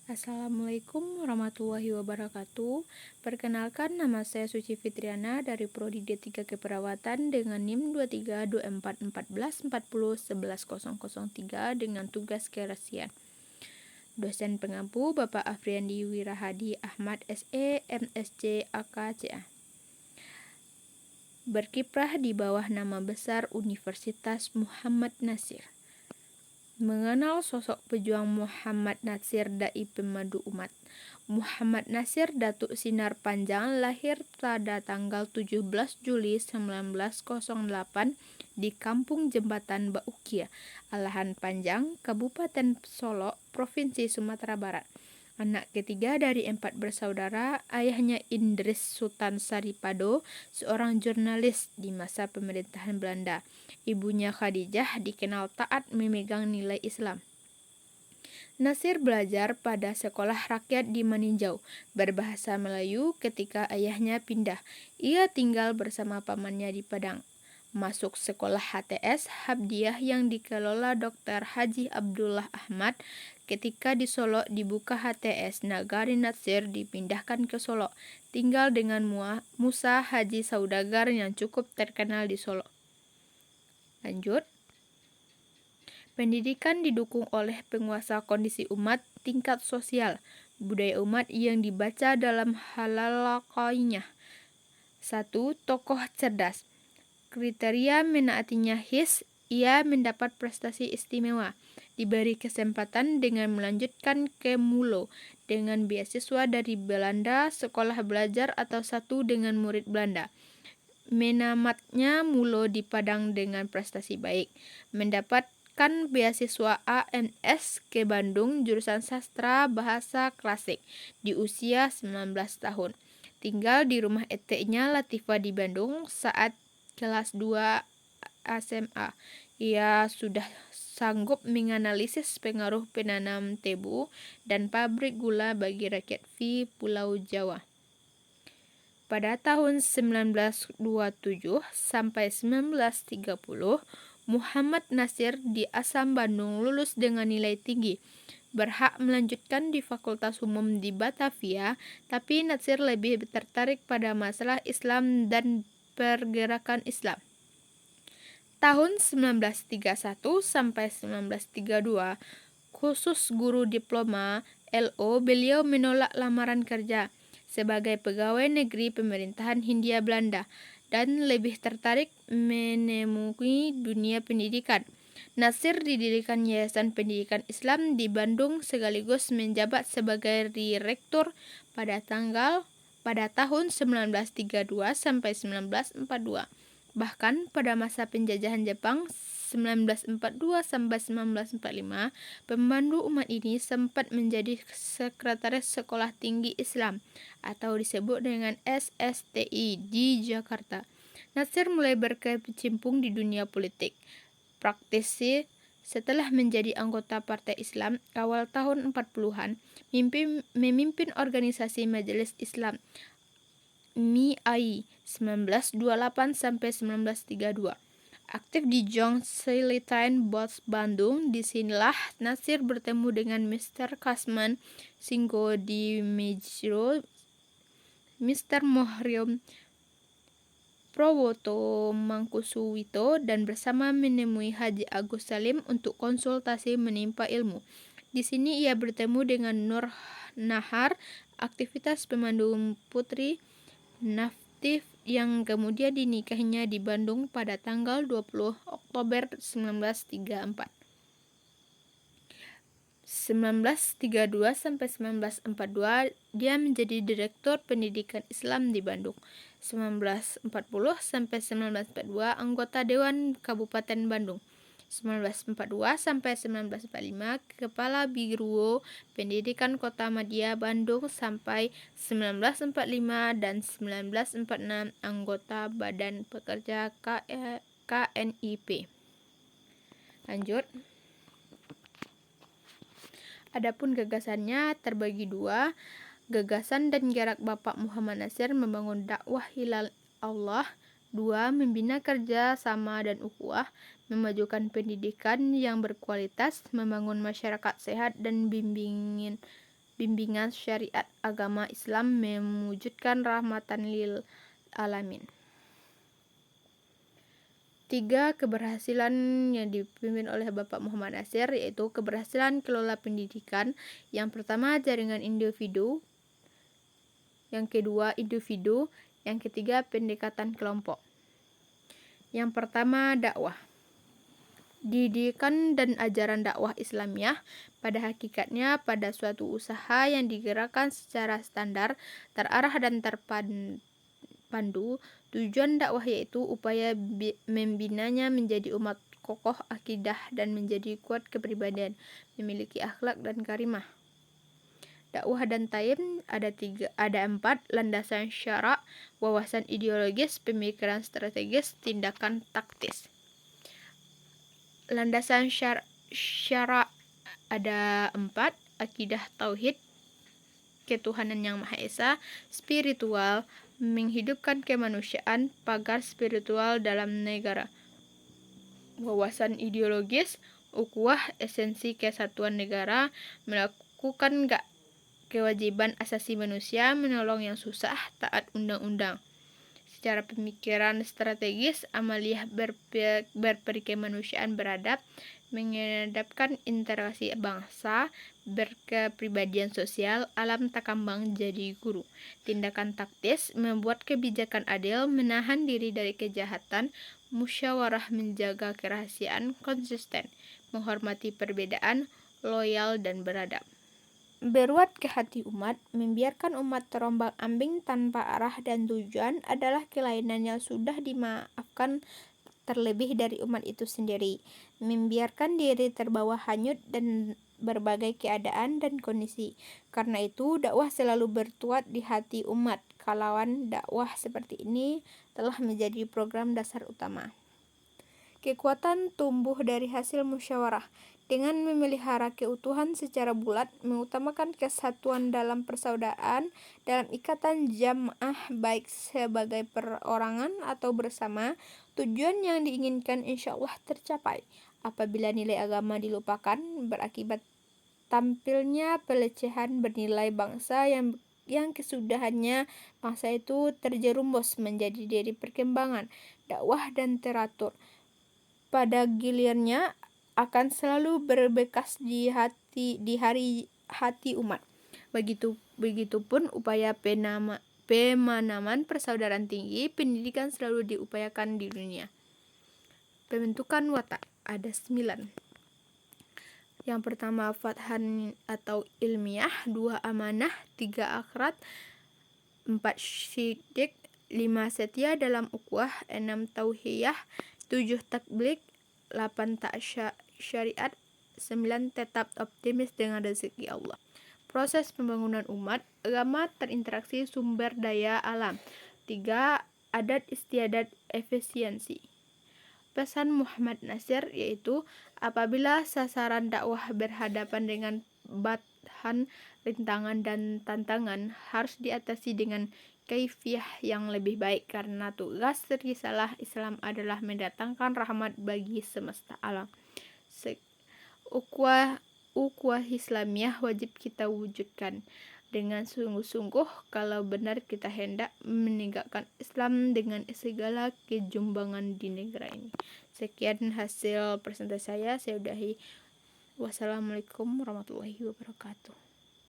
Assalamualaikum warahmatullahi wabarakatuh. Perkenalkan, nama saya Suci Fitriana dari Prodi D3 Keperawatan dengan NIM 232414401103 dengan tugas kerahasiaan. Dosen pengampu Bapak Afriandi Wirahadi Ahmad SE, MSc, AKCA. Berkiprah di bawah nama besar Universitas Muhammad Nasir. Mengenal sosok pejuang Muhammad Nasir Dai Pemandu Umat. Muhammad Nasir Datuk Sinar Panjang lahir pada tanggal 17 Juli 1908 di Kampung Jembatan Baukia, Alahan Panjang, Kabupaten Solok, Provinsi Sumatera Barat. Anak ketiga dari 4 bersaudara, ayahnya Indris Sultan Saripado, seorang jurnalis di masa pemerintahan Belanda. Ibunya Khadijah dikenal taat memegang nilai Islam. Nasir belajar pada sekolah rakyat di Maninjau, berbahasa Melayu ketika ayahnya pindah. Ia tinggal bersama pamannya di Padang. Masuk sekolah HTS Habdiah yang dikelola Dr. Haji Abdullah Ahmad. Ketika di Solo dibuka HTS Nagari Nasir dipindahkan ke Solo. Tinggal dengan Musa Haji Saudagar yang cukup terkenal di Solo. Lanjut. Pendidikan didukung oleh penguasa kondisi umat tingkat sosial, budaya umat yang dibaca dalam halalaqainya. 1. Tokoh cerdas. Kriteria menaatinya his, ia mendapat prestasi istimewa, diberi kesempatan dengan melanjutkan ke Mulo dengan beasiswa dari Belanda, sekolah belajar atau satu dengan murid Belanda. Menamatnya Mulo di Padang dengan prestasi baik, mendapatkan beasiswa AMS ke Bandung jurusan sastra bahasa klasik di usia 19 tahun. Tinggal di rumah eteknya Latifah di Bandung saat kelas 2 SMA. Ia sudah sanggup menganalisis pengaruh penanam tebu dan pabrik gula bagi rakyat di Pulau Jawa. Pada tahun 1927 sampai 1930, Muhammad Nasir di Asam Bandung lulus dengan nilai tinggi, berhak melanjutkan di Fakultas Umum di Batavia, tapi Nasir lebih tertarik pada masalah Islam dan pergerakan Islam. Tahun 1931 sampai 1932, khusus guru diploma LO, beliau menolak lamaran kerja sebagai pegawai negeri pemerintahan Hindia Belanda dan lebih tertarik menemui dunia pendidikan. Nasir didirikan Yayasan Pendidikan Islam di Bandung sekaligus menjabat sebagai direktur pada tahun 1932 sampai 1942. Bahkan pada masa penjajahan Jepang 1942 sampai 1945, pemandu umat ini sempat menjadi sekretaris Sekolah Tinggi Islam atau disebut dengan SSTI di Jakarta. Nasir mulai berkecimpung di dunia politik praktisi setelah menjadi anggota Partai Islam awal tahun 40-an, memimpin organisasi Majelis Islam MIAI 1928 sampai 1932. Aktif di Jong Silitain Bots Bandung, disinilah Nasir bertemu dengan Mr. Kasman Singgo di Mejro, Mr. Mohrium Prowoto Mangkusuwito, dan bersama menemui Haji Agus Salim untuk konsultasi menimpa ilmu. Di sini ia bertemu dengan Nur Nahar, aktivitas pemandu putri Naftif yang kemudian dinikahinya di Bandung pada tanggal 20 Oktober 1934. 1932 sampai 1942 dia menjadi Direktur Pendidikan Islam di Bandung. 1940 sampai 1942 anggota Dewan Kabupaten Bandung. 1942 sampai 1945 Kepala Biro Pendidikan Kota Madia Bandung sampai 1945 dan 1946 anggota Badan Pekerja KNIP. Lanjut. Adapun gagasannya terbagi dua. Gagasan dan gerak Bapak Muhammad Nasir membangun dakwah hilal Allah. 2. Membina kerja sama dan ukhuwah, memajukan pendidikan yang berkualitas, membangun masyarakat sehat dan bimbingan bimbingan syariat agama Islam mewujudkan rahmatan lil alamin. 3 keberhasilan yang dipimpin oleh Bapak Muhammad Nasir, yaitu keberhasilan kelola pendidikan. Yang pertama, jaringan individu. Yang kedua, individu. Yang ketiga, pendekatan kelompok. Yang pertama, dakwah. Didikan dan ajaran dakwah Islamiyah pada hakikatnya pada suatu usaha yang digerakkan secara standar, terarah dan terpandu. Tujuan dakwah yaitu upaya membinanya menjadi umat kokoh akidah dan menjadi kuat kepribadian, memiliki akhlak dan karimah. Dakwah dan taim ada 4: landasan syara, wawasan ideologis, pemikiran strategis, tindakan taktis. Landasan syara ada 4: akidah tauhid, ketuhanan yang Maha Esa, spiritual, menghidupkan kemanusiaan, pagar spiritual dalam negara. Wawasan ideologis, ukhuwah, esensi kesatuan negara, melakukan kewajiban asasi manusia, menolong yang susah, taat undang-undang. Secara pemikiran strategis, amaliyah berperikemanusiaan beradab, menghadapkan interaksi bangsa, berkepribadian sosial, alam takambang jadi guru. Tindakan taktis, membuat kebijakan adil, menahan diri dari kejahatan, musyawarah menjaga kerahasiaan, konsisten, menghormati perbedaan, loyal dan beradab. Beruat ke hati umat, membiarkan umat terombang-ambing tanpa arah dan tujuan adalah kelainan yang sudah dimaafkan terlebih dari umat itu sendiri. Membiarkan diri terbawa hanyut dan berbagai keadaan dan kondisi. Karena itu, dakwah selalu bertuat di hati umat. Kalauan dakwah seperti ini telah menjadi program dasar utama. Kekuatan tumbuh dari hasil musyawarah. Dengan memelihara keutuhan secara bulat, mengutamakan kesatuan dalam persaudaraan, dalam ikatan jamaah baik sebagai perorangan atau bersama, tujuan yang diinginkan insya Allah tercapai. Apabila nilai agama dilupakan, berakibat tampilnya pelecehan bernilai bangsa yang kesudahannya bangsa itu terjerumus menjadi diri perkembangan, dakwah dan teratur. Pada gilirnya akan selalu berbekas di hati umat. Begitupun upaya pemanaman persaudaraan tinggi, pendidikan selalu diupayakan di dunia. Pembentukan watak ada 9. Yang pertama, fathan atau ilmiah, 2 amanah, 3 akhlak, 4 syidik, 5 setia dalam ukhuwah, 6 tauhiyah, 7 tatbik, 8 taat syariat, 9 tetap optimis dengan rezeki Allah. Proses pembangunan umat, agama terinteraksi sumber daya alam. 3 adat istiadat efisiensi. Pesan Muhammad Nasir yaitu apabila sasaran dakwah berhadapan dengan bathan, rintangan dan tantangan, harus diatasi dengan kaifiyah yang lebih baik, karena tugas risalah Islam adalah mendatangkan rahmat bagi semesta alam. Ukhuwah Islamiyah wajib kita wujudkan dengan sungguh-sungguh kalau benar kita hendak menegakkan Islam dengan segala kejumbangan di negara ini. Sekian hasil presentasi saya udahi. Wassalamualaikum warahmatullahi wabarakatuh.